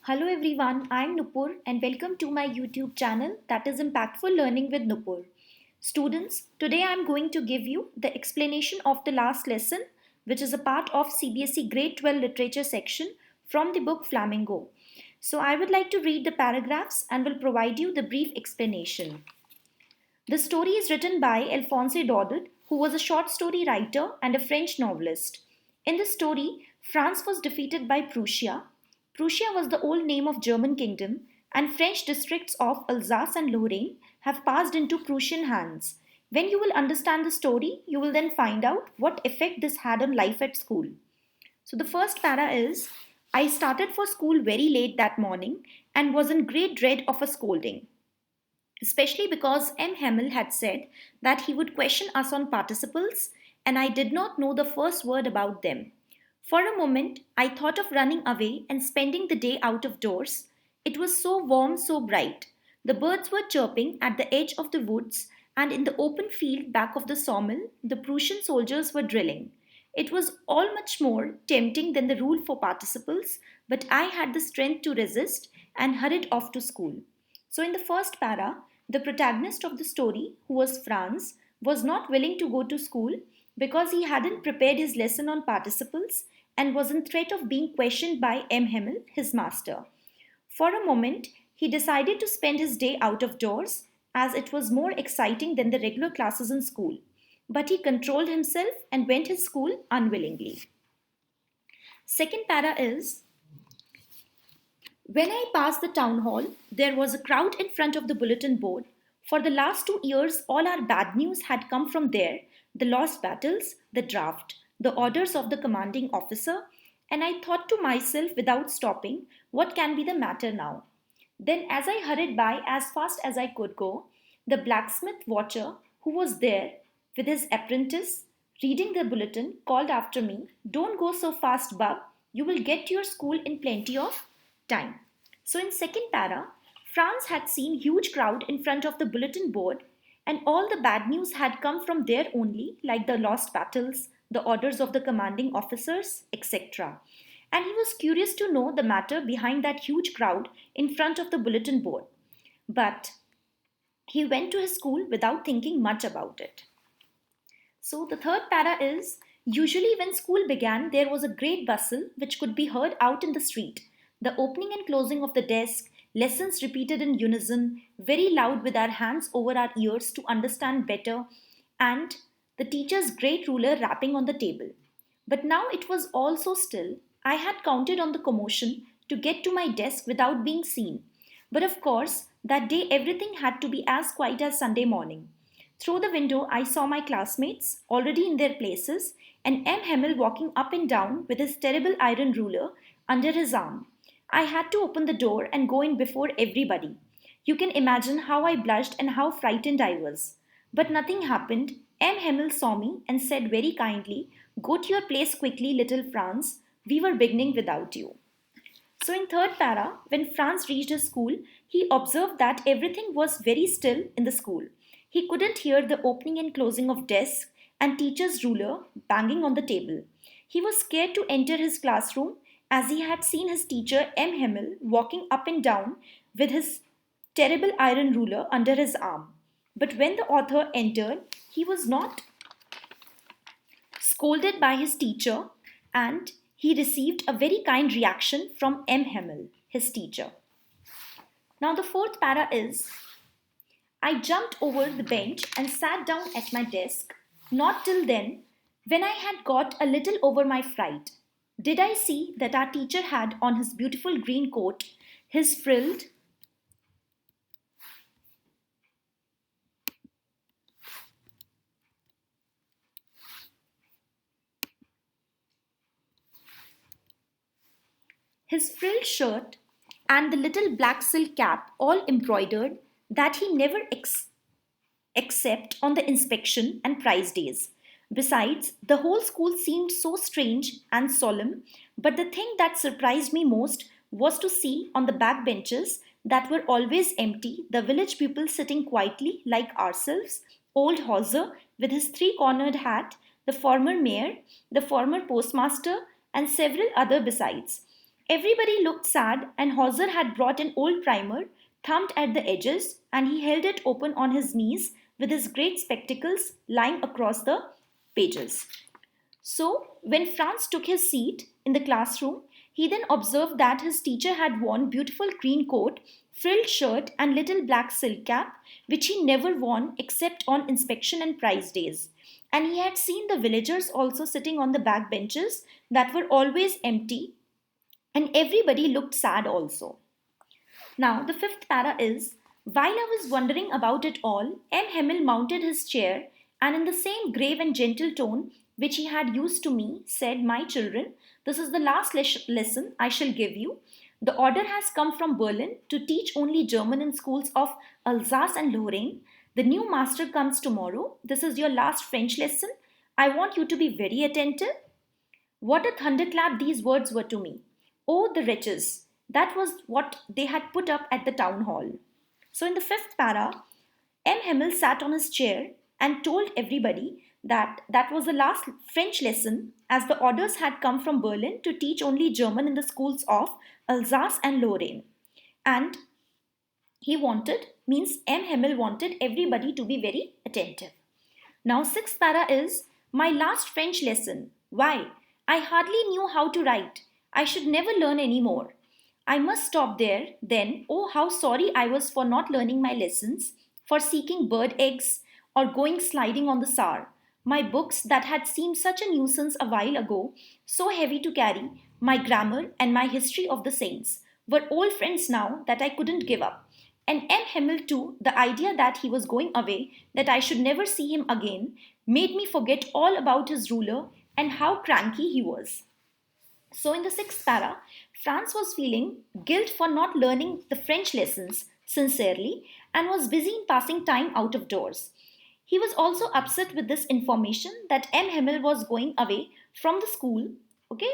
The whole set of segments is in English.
Hello everyone, I am Nupur and welcome to my YouTube channel that is Impactful Learning with Nupur. Students, today I am going to give you the explanation of the last lesson which is a part of CBSE Grade 12 Literature section from the book Flamingo. So I would like to read the paragraphs and will provide you the brief explanation. The story is written by Alphonse Daudet, who was a short story writer and a French novelist. In the story, France was defeated by Prussia. Prussia was the old name of German kingdom, and French districts of Alsace and Lorraine have passed into Prussian hands. When you will understand the story, you will then find out what effect this had on life at school. So the first para is, I started for school very late that morning and was in great dread of a scolding, especially because M. Hamel had said that he would question us on participles, and I did not know the first word about them. For a moment, I thought of running away and spending the day out of doors. It was so warm, so bright. The birds were chirping at the edge of the woods, and in the open field back of the sawmill, the Prussian soldiers were drilling. It was all much more tempting than the rule for participles, but I had the strength to resist and hurried off to school. So, in the first para, the protagonist of the story, who was Franz, was not willing to go to school because he hadn't prepared his lesson on participles and was in threat of being questioned by M. Hamel, his master. For a moment, he decided to spend his day out of doors as it was more exciting than the regular classes in school. But he controlled himself and went to school unwillingly. Second para is, when I passed the town hall, there was a crowd in front of the bulletin board. For the last 2 years, all our bad news had come from there, the lost battles, the draft, the orders of the commanding officer, and I thought to myself without stopping, what can be the matter now? Then, as I hurried by as fast as I could go, the blacksmith watcher, who was there with his apprentice reading the bulletin, called after me, Don't go so fast, bub. You will get to your school in plenty of time. So in second para, Franz had seen huge crowd in front of the bulletin board and all the bad news had come from there only, like the lost battles, the orders of the commanding officers, etc. And he was curious to know the matter behind that huge crowd in front of the bulletin board. But he went to his school without thinking much about it. So the third para is, usually when school began, there was a great bustle which could be heard out in the street. The opening and closing of the desk, lessons repeated in unison, very loud with our hands over our ears to understand better, and the teacher's great ruler rapping on the table. But now it was all so still, I had counted on the commotion to get to my desk without being seen. But of course, that day everything had to be as quiet as Sunday morning. Through the window, I saw my classmates already in their places and M. Hamel walking up and down with his terrible iron ruler under his arm. I had to open the door and go in before everybody. You can imagine how I blushed and how frightened I was. But nothing happened. M. Hamel saw me and said very kindly, Go to your place quickly, little Franz. We were beginning without you. So in third para, when Franz reached his school, he observed that everything was very still in the school. He couldn't hear the opening and closing of desks and teacher's ruler banging on the table. He was scared to enter his classroom as he had seen his teacher M. Hamel walking up and down with his terrible iron ruler under his arm. But when the author entered, he was not scolded by his teacher and he received a very kind reaction from M. Hamel, his teacher. Now the fourth para is, I jumped over the bench and sat down at my desk. Not till then, when I had got a little over my fright, did I see that our teacher had on his beautiful green coat, his frilled shirt and the little black silk cap all embroidered that he never except on the inspection and prize days. Besides, the whole school seemed so strange and solemn, but the thing that surprised me most was to see on the back benches that were always empty the village people sitting quietly like ourselves, old Hauser with his three-cornered hat, the former mayor, the former postmaster, and several other besides. Everybody looked sad, and Hauser had brought an old primer, thumbed at the edges, and he held it open on his knees with his great spectacles lying across the pages. So, when Franz took his seat in the classroom, he then observed that his teacher had worn beautiful green coat, frilled shirt, and little black silk cap, which he never worn except on inspection and prize days. And he had seen the villagers also sitting on the back benches that were always empty, and everybody looked sad also. Now, the fifth para is, while I was wondering about it all, M. Hamel mounted his chair and in the same grave and gentle tone which he had used to me, said, My children, this is the last lesson I shall give you. The order has come from Berlin to teach only German in schools of Alsace and Lorraine. The new master comes tomorrow. This is your last French lesson. I want you to be very attentive. What a thunderclap these words were to me. Oh, the wretches! That was what they had put up at the town hall. So, in the fifth para, M. Hamel sat on his chair and told everybody that that was the last French lesson, as the orders had come from Berlin to teach only German in the schools of Alsace and Lorraine. And he wanted, means M. Hamel wanted everybody to be very attentive. Now, sixth para is my last French lesson. Why? I hardly knew how to write. I should never learn any more. I must stop there, then. Oh, how sorry I was for not learning my lessons, for seeking bird eggs or going sliding on the Saar. My books that had seemed such a nuisance a while ago, so heavy to carry, my grammar and my history of the saints, were old friends now that I couldn't give up. And M. Hamel too, the idea that he was going away, that I should never see him again, made me forget all about his ruler and how cranky he was. So, in the sixth para, Franz was feeling guilt for not learning the French lessons sincerely and was busy in passing time out of doors. He was also upset with this information that M. Hamel was going away from the school, okay?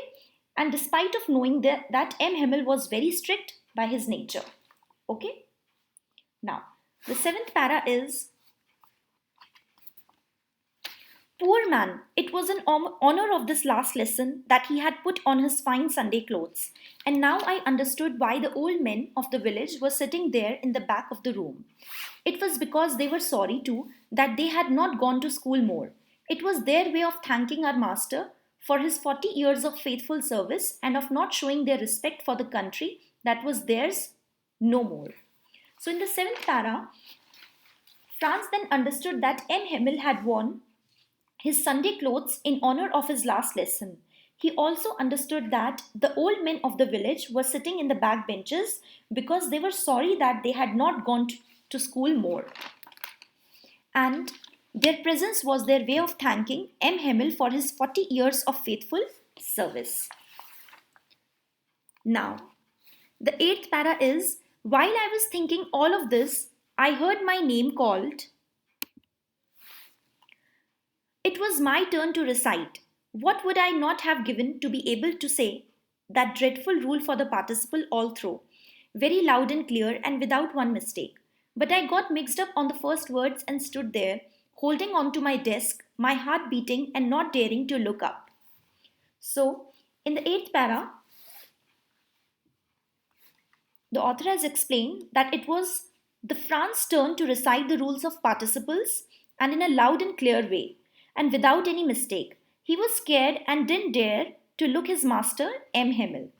And despite of knowing that M. Hamel was very strict by his nature, okay? Now, the seventh para is, Poor man, it was in honor of this last lesson that he had put on his fine Sunday clothes, and now I understood why the old men of the village were sitting there in the back of the room. It was because they were sorry too that they had not gone to school more. It was their way of thanking our master for his 40 years of faithful service and of not showing their respect for the country that was theirs no more. So in the seventh para, Franz then understood that M. Hamel had worn his Sunday clothes in honor of his last lesson. He also understood that the old men of the village were sitting in the back benches because they were sorry that they had not gone to school more. And their presence was their way of thanking M. Hamel for his 40 years of faithful service. Now, the eighth para is, while I was thinking all of this, I heard my name called. It was my turn to recite. What would I not have given to be able to say that dreadful rule for the participle all through, very loud and clear and without one mistake. But I got mixed up on the first words and stood there, holding on to my desk, my heart beating and not daring to look up. So, in the eighth para, the author has explained that it was the Franz turn to recite the rules of participles and in a loud and clear way, and without any mistake. He was scared and didn't dare to look his master, M. Hamel.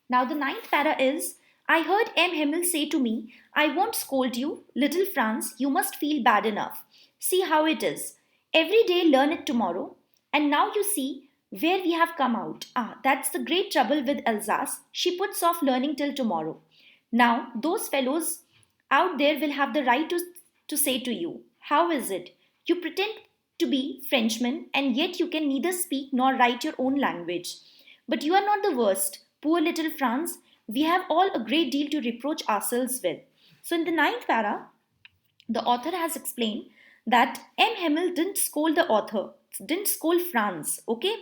Now the ninth para is, I heard M. Hamel say to me, I won't scold you, little Franz, you must feel bad enough. See how it is. Every day learn it tomorrow. And now you see where we have come out. That's the great trouble with Alsace. She puts off learning till tomorrow. Now those fellows out there will have the right to say to you, how is it? You pretend to be Frenchmen and yet you can neither speak nor write your own language. But you are not the worst. Poor little Franz, we have all a great deal to reproach ourselves with. So in the ninth para, the author has explained that M. Hamel didn't scold the author, didn't scold Franz, okay?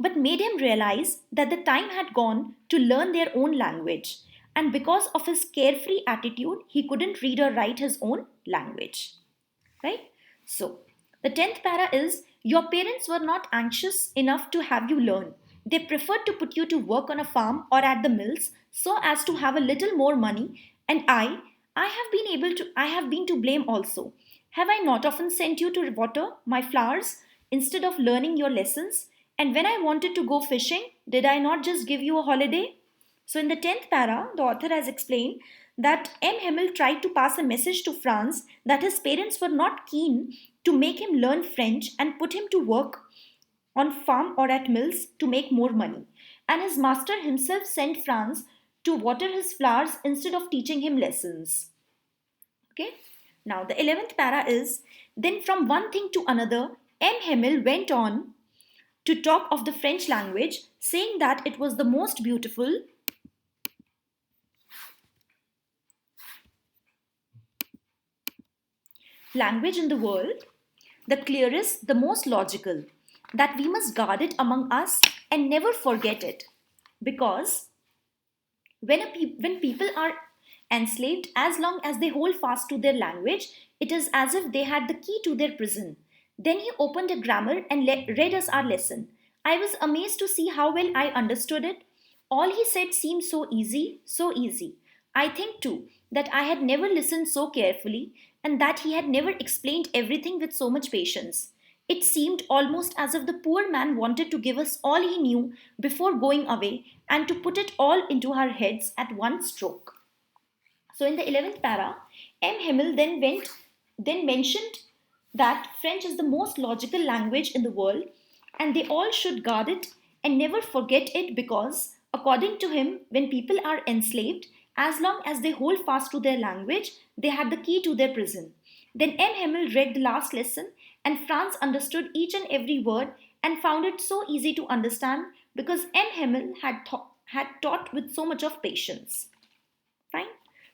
But made him realize that the time had gone to learn their own language. And because of his carefree attitude, he couldn't read or write his own language. Right? So, the 10th para is, your parents were not anxious enough to have you learn. They preferred to put you to work on a farm or at the mills so as to have a little more money, and I have been to blame also. Have I not often sent you to water my flowers instead of learning your lessons? And when I wanted to go fishing, did I not just give you a holiday? So, in the 10th para, the author has explained that M. Hamel tried to pass a message to Franz that his parents were not keen to make him learn French and put him to work on farm or at mills to make more money. And his master himself sent Franz to water his flowers instead of teaching him lessons. Okay? Now, the 11th para is then from one thing to another, M. Hamel went on to talk of the French language, saying that it was the most beautiful language in the world, the clearest, the most logical, that we must guard it among us and never forget it. Because when people are enslaved, as long as they hold fast to their language, it is as if they had the key to their prison. Then he opened a grammar and read us our lesson. I was amazed to see how well I understood it. All he said seemed so easy, so easy. I think too that I had never listened so carefully and that he had never explained everything with so much patience. It seemed almost as if the poor man wanted to give us all he knew before going away and to put it all into our heads at one stroke. So in the 11th para, M. Hamel then mentioned that French is the most logical language in the world and they all should guard it and never forget it because, according to him, when people are enslaved, as long as they hold fast to their language, they had the key to their prison. Then M. Hamel read the last lesson and Franz understood each and every word and found it so easy to understand because M. Hamel had taught with so much of patience. Fine.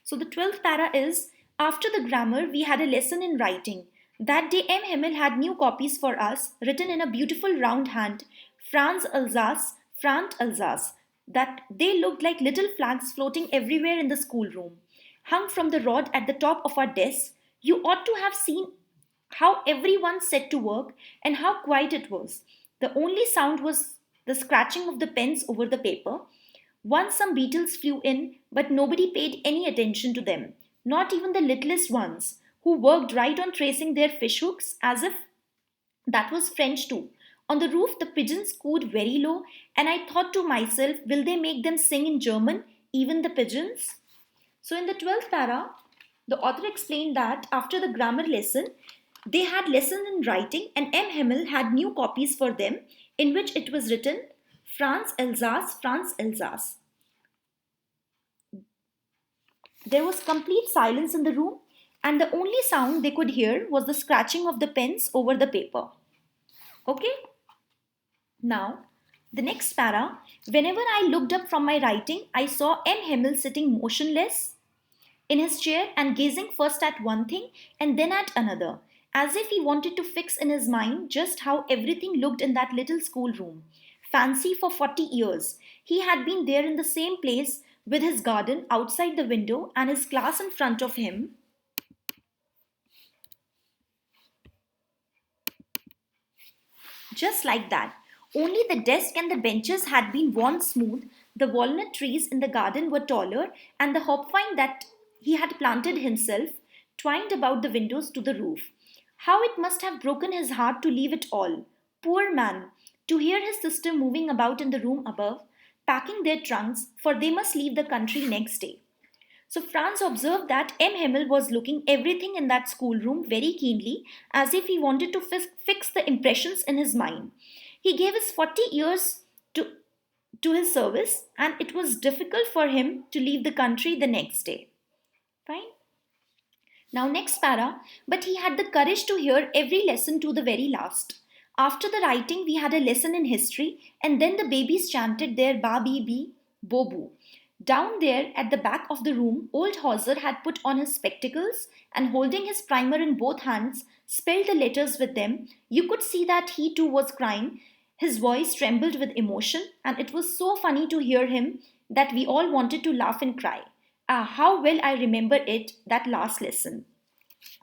So the 12th para is after the grammar, we had a lesson in writing. That day, M. Hamel had new copies for us, written in a beautiful round hand, Franz Alsace, Franz Alsace, that they looked like little flags floating everywhere in the schoolroom. Hung from the rod at the top of our desk, you ought to have seen how everyone set to work and how quiet it was. The only sound was the scratching of the pens over the paper. Once some beetles flew in, but nobody paid any attention to them, not even the littlest ones, who worked right on tracing their fishhooks as if that was French too. On the roof, the pigeons cooed very low, and I thought to myself, will they make them sing in German, even the pigeons? So, in the 12th para, the author explained that after the grammar lesson, they had lessons in writing, and M. Hamel had new copies for them in which it was written Franz Alsace, Franz Alsace. There was complete silence in the room, and the only sound they could hear was the scratching of the pens over the paper. Okay? Now, the next para, whenever I looked up from my writing, I saw M. Hamel sitting motionless in his chair and gazing first at one thing and then at another, as if he wanted to fix in his mind just how everything looked in that little schoolroom. Fancy for 40 years. He had been there in the same place with his garden outside the window and his class in front of him. Just like that. Only the desk and the benches had been worn smooth, the walnut trees in the garden were taller, and the hopvine that he had planted himself twined about the windows to the roof. How it must have broken his heart to leave it all. Poor man, to hear his sister moving about in the room above, packing their trunks, for they must leave the country next day. So Franz observed that M. Hamel was looking everything in that schoolroom very keenly, as if he wanted to fix the impressions in his mind. He gave his 40 years to his service, and it was difficult for him to leave the country the next day. Fine. Now next para, but he had the courage to hear every lesson to the very last. After the writing, we had a lesson in history, and then the babies chanted their ba-bi-bi, bo-boo. Down there at the back of the room, old Hauser had put on his spectacles and holding his primer in both hands, spelled the letters with them. You could see that he too was crying. His voice trembled with emotion, and it was so funny to hear him that we all wanted to laugh and cry. Ah, how well I remember it, that last lesson.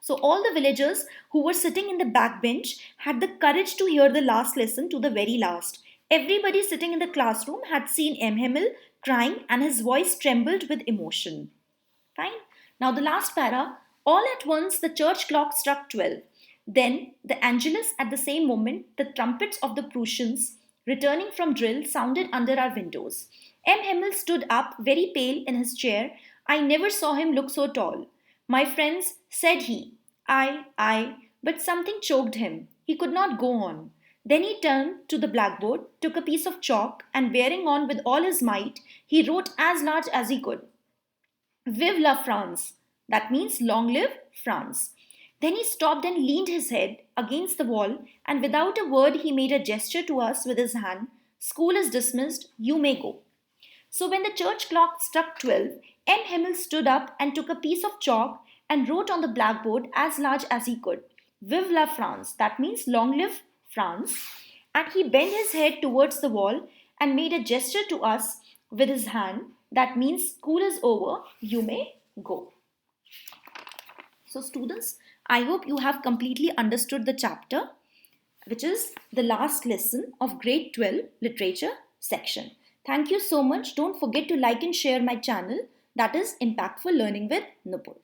So all the villagers who were sitting in the back bench had the courage to hear the last lesson to the very last. Everybody sitting in the classroom had seen Hamel crying and his voice trembled with emotion. Fine. Now the last para. All at once the church clock struck 12. Then the Angelus at the same moment the trumpets of the Prussians returning from drill sounded under our windows. M. Hamel stood up very pale in his chair. I never saw him look so tall. My friends, said he. I, but something choked him. He could not go on. Then he turned to the blackboard, took a piece of chalk, and bearing on with all his might, he wrote as large as he could. Vive la France! That means long live France. Then he stopped and leaned his head against the wall, and without a word, he made a gesture to us with his hand. School is dismissed, you may go. So when the church clock struck 12, M. Hamel stood up and took a piece of chalk and wrote on the blackboard as large as he could. Vive la France! That means long live France. And he bent his head towards the wall and made a gesture to us with his hand. That means school is over, you may go. So students, I hope you have completely understood the chapter, which is the last lesson of grade 12 literature section. Thank you so much. Don't forget to like and share my channel, that is Impactful Learning with Nupur.